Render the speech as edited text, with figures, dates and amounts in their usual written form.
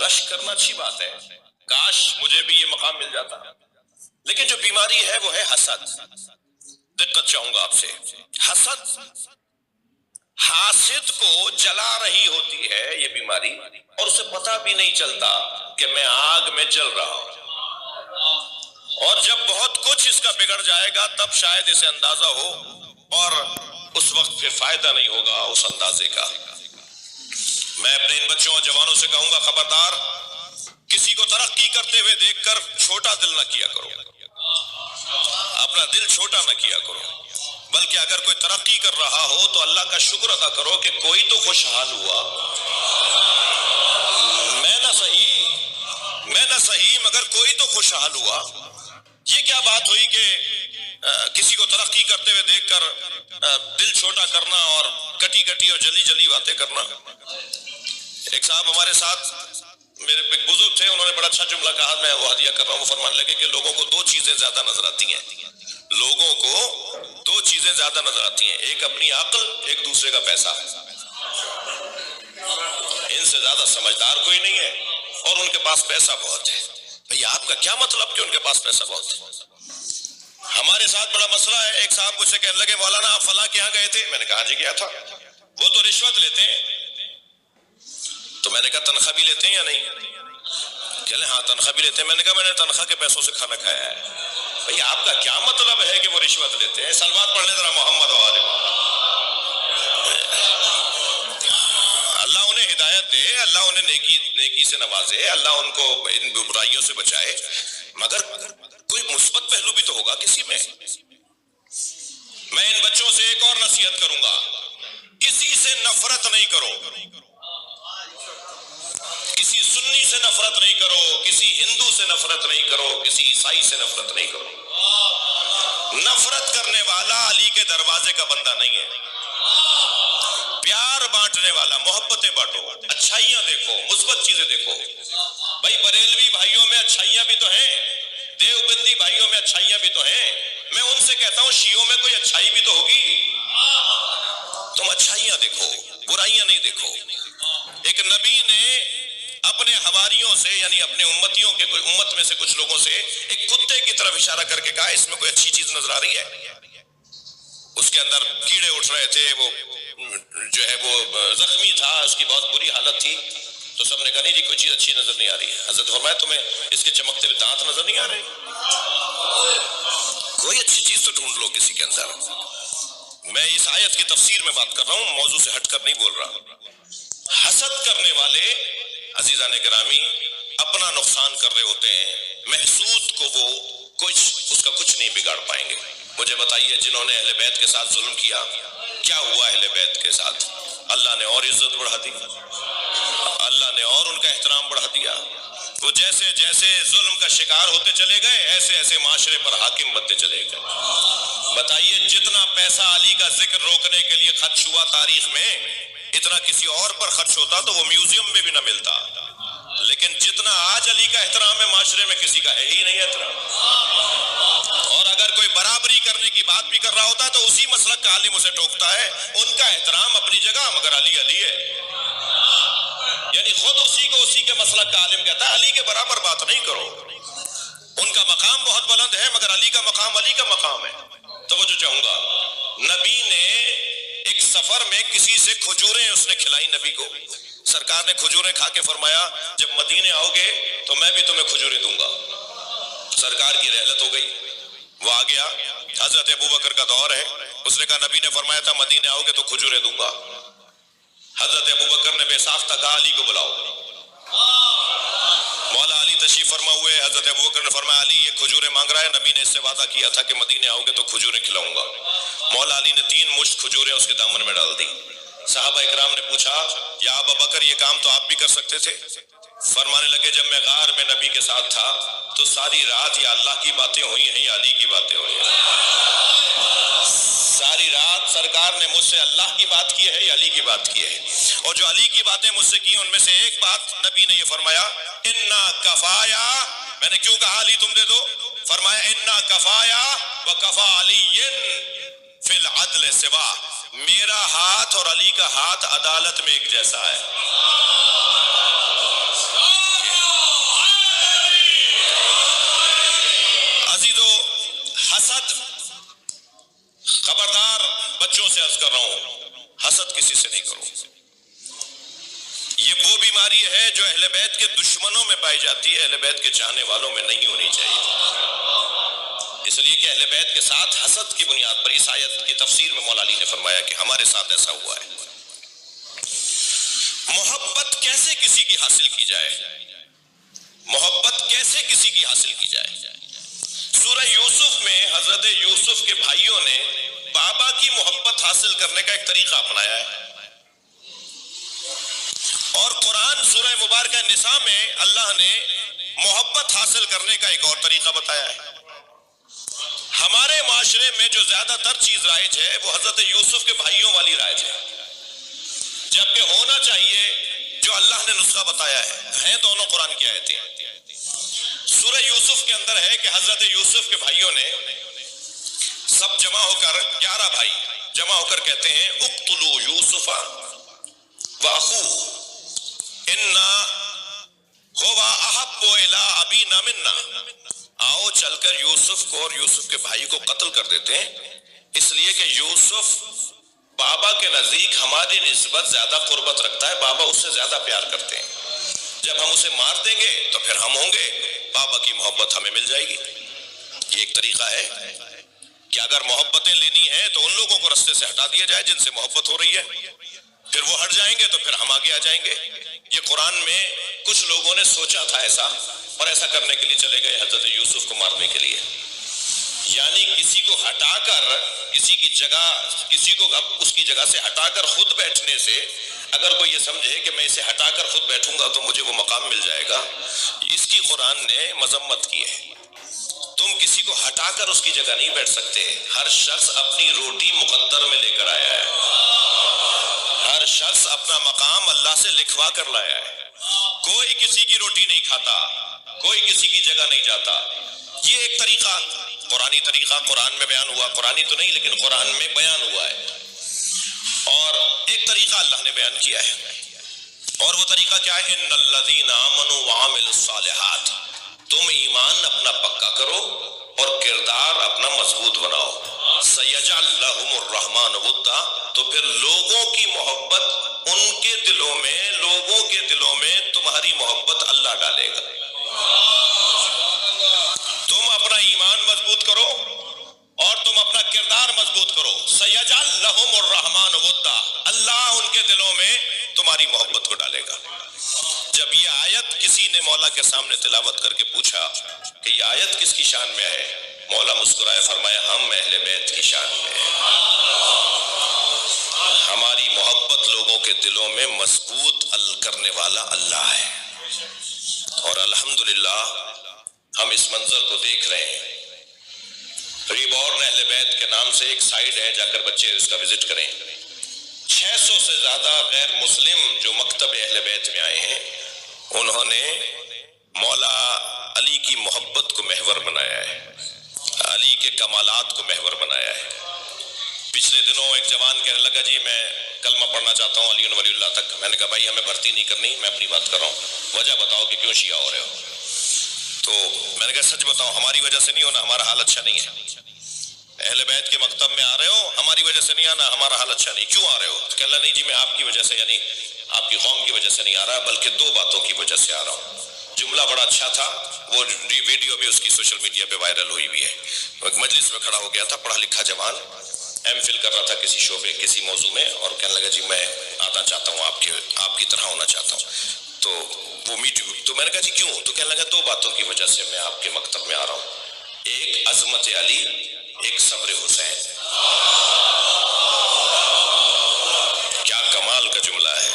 رش کرنا اچھی بات ہے، کاش مجھے بھی یہ مقام مل جاتا، لیکن جو بیماری ہے وہ ہے حسد۔ دقت چاہوں گا آپ سے، حسد حاسد کو جلا رہی ہوتی ہے یہ بیماری، اور اسے پتہ بھی نہیں چلتا کہ میں آگ میں جل رہا ہوں، اور جب بہت کچھ اس کا بگڑ جائے گا تب شاید اسے اندازہ ہو، اور اس وقت پھر فائدہ نہیں ہوگا اس اندازے کا۔ میں اپنے ان بچوں اور جوانوں سے کہوں گا، خبردار کسی کو ترقی کرتے ہوئے دیکھ کر چھوٹا دل نہ کیا کرو، اپنا دل چھوٹا نہ کیا کرو، بلکہ اگر کوئی ترقی کر رہا ہو تو اللہ کا شکر ادا کرو کہ کوئی تو خوشحال ہوا۔ میں نہ صحیح مگر کوئی تو خوشحال ہوا۔ یہ کیا بات ہوئی کہ کسی کو ترقی کرتے ہوئے دیکھ کر دل چھوٹا کرنا اور کٹی کٹی اور جلی جلی باتیں کرنا۔ ایک صاحب ہمارے ساتھ، میرے ایک بزرگ تھے، انہوں نے بڑا اچھا جملہ کہا، میں وہ ہدیہ کر رہا ہوں۔ وہ فرمانے لگے کہ لوگوں کو دو چیزیں زیادہ نظر آتی ہیں، لوگوں کو دو چیزیں زیادہ نظر آتی ہیں، ایک اپنی عقل، ایک دوسرے کا پیسہ۔ ان سے زیادہ سمجھدار کوئی نہیں ہے اور ان کے پاس پیسہ بہت ہے۔ بھئی آپ کا کیا مطلب کہ ان کے پاس پیسہ بہت ہے؟ ہمارے ساتھ بڑا مسئلہ ہے، ایک صاحب مجھ سے کہنے لگے مولانا آپ فلاں کے یہاں گئے تھے؟ میں نے کہا جی گیا تھا۔ وہ تو رشوت لیتے ہیں۔ تو میں نے کہا تنخواہ بھی لیتے ہیں یا نہیں؟ چلے ہاں تنخواہ بھی لیتے ہیں۔ میں نے کہا میں نے تنخواہ کے پیسوں سے کھانا کھایا ہے۔ بھئی آپ کا کیا مطلب ہے کہ وہ رشوت لیتے ہیں؟ سلوات پڑھ لیں ذرا محمد و آل محمد۔ اللہ انہیں ہدایت دے، اللہ انہیں نیکی سے نوازے، اللہ ان کو ان برائیوں سے بچائے، مگر کوئی مثبت پہلو بھی تو ہوگا کسی میں۔ میں ان بچوں سے ایک اور نصیحت کروں گا، کسی سے نفرت نہیں کرو، کسی سنی سے نفرت نہیں کرو، کسی ہندو سے نفرت نہیں کرو، کسی عیسائی سے نفرت نہیں کرو۔ نفرت کرنے والا علی کے دروازے کا بندہ نہیں ہے۔ پیار بانٹنے والا، محبتیں بانٹو، اچھائیاں دیکھو، مثبت چیزیں دیکھو۔ بھائی بریلوی بھائیوں میں اچھائیاں بھی تو ہیں، دیوبندی بھائیوں میں اچھائیاں بھی تو ہیں، میں ان سے کہتا ہوں شیعوں میں کوئی اچھائی بھی تو ہوگی۔ تم اچھائیاں دیکھو، برائیاں نہیں دیکھو۔ ایک نبی نے اپنے حواریوں سے، یعنی اپنے امتیوں کے کوئی امت میں سے کچھ لوگوں سے ایک کتے کی طرف اشارہ کر کے کہا اس میں کوئی اچھی چیز نظر آ رہی ہے؟ اس کے اندر کیڑے اٹھ رہے تھے، وہ جو ہے وہ زخمی تھا، اس کی بہت بری حالت تھی۔ تو سب نے کہا نہیں جی کوئی چیز اچھی نظر نہیں آ رہی ہے۔ حضرت فرمایا تمہیں اس کے چمکتے ہوئے دانت نظر نہیں آ رہے؟ کوئی اچھی چیز تو ڈھونڈ لو کسی کے اندر۔ میں اس آیت کی تفسیر میں بات کر رہا ہوں، موضوع سے ہٹ کر نہیں بول رہا۔ حسد کرنے والے عزیزان گرامی اپنا نقصان کر رہے ہوتے ہیں، محسود کو وہ اس کا کچھ نہیں بگاڑ پائیں گے۔ مجھے بتائیے جنہوں نے اہل بیت کے ساتھ ظلم کیا، کیا ہوا اہل بیت کے ساتھ؟ اللہ نے اور عزت بڑھا دی، اللہ نے اور ان کا احترام بڑھا دیا۔ وہ جیسے جیسے ظلم کا شکار ہوتے چلے گئے، ایسے ایسے معاشرے پر حاکم بنتے چلے گئے۔ بتائیے جتنا پیسہ علی کا ذکر روکنے کے لیے خرچ ہوا تاریخ میں، اتنا کسی اور پر خرچ ہوتا تو وہ میوزیم میں بھی نہ ملتا۔ لیکن جتنا آج علی کا احترام ہے معاشرے میں کسی کا ہے ہی نہیں احترام۔ اور اگر کوئی برابری کرنے کی بات بھی کر رہا ہوتا ہے تو اسی مسلک کا عالم اسے ٹوکتا ہے۔ ان کا احترام اپنی جگہ، مگر علی علی ہے، یعنی خود اسی کو اسی کے مسلک کا عالم کہتا ہے علی کے برابر بات نہیں کرو۔ ان کا مقام بہت بلند ہے مگر علی کا مقام علی کا مقام ہے۔ توجہ چاہوں گا، نبی نے ایک سفر میں کسی سے کھجوریں اس نے کھلائی نبی کو۔ سرکار نے کھجوریں کھا کے فرمایا جب مدینے آؤ گے تو میں بھی تمہیں کھجوریں دوں گا۔ سرکار کی رحلت ہو گئی، وہ آ گیا، حضرت ابوبکر کا دور ہے، اس نے کہا نبی نے فرمایا تھا مدینے آؤ گے تو کھجوریں دوں گا۔ حضرت ابوبکر نے بے ساختہ کہا علی کو بلاؤ۔ مولا علی تشریف فرما ہوئے، حضرت ابوبکر نے فرمایا علی یہ کھجوریں مانگ رہا ہے، نبی نے اس سے وعدہ کیا تھا کہ مدینے آؤ گے تو کھجوریں کھلاؤں گا۔ مولا علی نے 3 مشت کھجوریں اس کے دامن میں ڈال دی۔ صحابہ اکرام نے پوچھا یا ابوبکر یہ کام تو آپ بھی کر سکتے تھے؟ فرمانے لگے جب میں غار میں نبی کے ساتھ تھا تو ساری رات یا اللہ کی باتیں ہوئی ہیں یا علی کی باتیں ہوئی ہیں۔ ساری رات سرکار نے مجھ سے اللہ کی بات کی ہے یا علی کی بات کی ہے، اور جو علی کی باتیں مجھ سے کی ان میں سے ایک بات نبی نے یہ فرمایا انا کفایا، میں نے کیوں کہا علی تم دے دو؟ فرمایا انا کفایا وکفا علی فی العدل سوا، میرا ہاتھ اور علی کا ہاتھ عدالت میں ایک جیسا ہے۔ وہ بیماری ہے جو اہل بیت کے دشمنوں میں پائی جاتی ہے، اہل بیت کے چاہنے والوں میں نہیں ہونی چاہیے، اس لیے کہ اہل بیت کے ساتھ حسد کی بنیاد پر اس آیت کی تفسیر میں مولا علی نے فرمایا کہ ہمارے ساتھ ایسا ہوا ہے۔ محبت کیسے کسی کی حاصل کی جائے؟ محبت کیسے کسی کی حاصل کی جائے؟ سورہ یوسف میں حضرت یوسف کے بھائیوں نے بابا کی محبت حاصل کرنے کا ایک طریقہ اپنایا ہے، اور قرآن سورہ مبارکہ نساء میں اللہ نے محبت حاصل کرنے کا ایک اور طریقہ بتایا ہے۔ ہمارے معاشرے میں جو زیادہ تر چیز رائج ہے وہ حضرت یوسف کے بھائیوں والی رائج ہے، جبکہ ہونا چاہیے جو اللہ نے نسخہ بتایا ہے دونوں قرآن کی آیتیں۔ سورہ یوسف کے اندر ہے کہ حضرت یوسف کے بھائیوں نے سب جمع ہو کر 11 بھائی جمع ہو کر کہتے ہیں اقتلوا یوسف واخوہ انا هو احب الی ابینا منا، آؤ چل کر یوسف کو اور یوسف کے بھائی کو قتل کر دیتے ہیں، اس لیے کہ یوسف بابا کے نزدیک ہماری نسبت زیادہ قربت رکھتا ہے، بابا اس سے زیادہ پیار کرتے ہیں، جب ہم اسے مار دیں گے تو پھر ہم ہوں گے، بابا کی محبت ہمیں مل جائے گی۔ یہ ایک طریقہ ہے کہ اگر محبتیں لینی ہیں تو ان لوگوں کو رستے سے ہٹا دیا جائے جن سے محبت ہو رہی ہے، پھر وہ ہٹ جائیں گے تو پھر ہم آگے آ جائیں گے۔ یہ قرآن میں کچھ لوگوں نے سوچا تھا ایسا، اور ایسا کرنے کے لیے چلے گئے حضرت یوسف کو مارنے کے لیے، یعنی کسی کو ہٹا کر کسی کی جگہ، کسی کو اس کی جگہ سے ہٹا کر خود بیٹھنے سے اگر کوئی یہ سمجھے کہ میں اسے ہٹا کر خود بیٹھوں گا تو مجھے وہ مقام مل جائے گا، اس کی قرآن نے مذمت کی ہے۔ تم کسی کو ہٹا کر اس کی جگہ نہیں بیٹھ سکتے، ہر شخص اپنی روٹی مقدر میں لے کر آیا ہے، ہر شخص اپنا مقام اللہ سے لکھوا کر لایا ہے، کوئی کسی کی روٹی نہیں کھاتا، کوئی کسی کی جگہ نہیں جاتا۔ یہ ایک طریقہ قرآنی طریقہ قرآن میں بیان ہوا، قرآنی تو نہیں لیکن قرآن میں بیان ہوا ہے، اور ایک طریقہ اللہ نے بیان کیا ہے، اور وہ طریقہ کیا ہے؟ ان الذین آمنوا وعملوا الصالحات، تم ایمان اپنا پکا کرو اور کردار اپنا مضبوط بناؤ، سیجعل لہم الرحمن ودا، تو پھر لوگوں کی محبت ان کے دلوں میں، لوگوں کے دلوں میں تمہاری محبت اللہ ڈالے گا۔ تم اپنا ایمان مضبوط کرو اور تم اپنا کردار مضبوط کرو، سیجعل لہم الرحمن ودا، اللہ ان کے دلوں میں تمہاری محبت کو ڈالے گا۔ جب یہ آیت کسی نے مولا کے سامنے تلاوت کر کے پوچھا کہ یہ آیت کس کی شان میں ہے، مولا مسکرائے فرمایا ہم اہل بیت کی شان میں ہیں، ہماری محبت لوگوں کے دلوں میں مضبوط کرنے والا اللہ ہے، اور الحمدللہ ہم اس منظر کو دیکھ رہے ہیں۔ ری بورن اہل بیت کے نام سے ایک سائٹ ہے، جا کر بچے اس کا وزٹ کریں۔ 600 سے زیادہ غیر مسلم جو مکتب اہل بیت میں آئے ہیں، انہوں نے مولا علی کی محبت کو محور بنایا ہے، علی کے کمالات کو محور بنایا ہے۔ پچھلے دنوں ایک جوان کہنے لگا جی میں کلمہ پڑھنا چاہتا ہوں علی ولی اللہ تک، میں نے کہا بھائی ہمیں بھرتی نہیں کرنی، میں اپنی بات کر رہا ہوں، وجہ بتاؤ کہ کیوں شیعہ ہو رہے ہو؟ تو میں نے کہا سچ بتاؤ ہماری وجہ سے نہیں ہونا، ہمارا حال اچھا نہیں ہے، اہل بیت کے مکتب میں آ رہے ہو ہماری وجہ سے نہیں آنا، ہمارا حال اچھا نہیں، کیوں آ رہے ہو؟ کہ اللہ نہیں جی میں آپ کی وجہ سے، یعنی آپ کی قوم کی وجہ سے نہیں آ رہا، بلکہ 2 باتوں کی وجہ سے آ رہا ہوں۔ جملہ بڑا اچھا تھا، وہ ویڈیو بھی اس کی سوشل میڈیا پہ وائرل ہوئی بھی ہے۔ ایک مجلس میں کھڑا ہو گیا تھا، پڑھا لکھا جوان، ایم فل کر رہا تھا کسی شعبے کسی موضوع میں، اور کہنے لگا جی میں آنا چاہتا ہوں آپ کی طرح ہونا چاہتا ہوں۔ تو وہ تو میں نے کہا جی کیوں؟ تو کہنے لگا 2 باتوں کی وجہ سے میں آپ کے مکتب میں آ رہا ہوں، ایک عظمت علی، ایک صبر حسین۔ کیا کمال کا جملہ ہے۔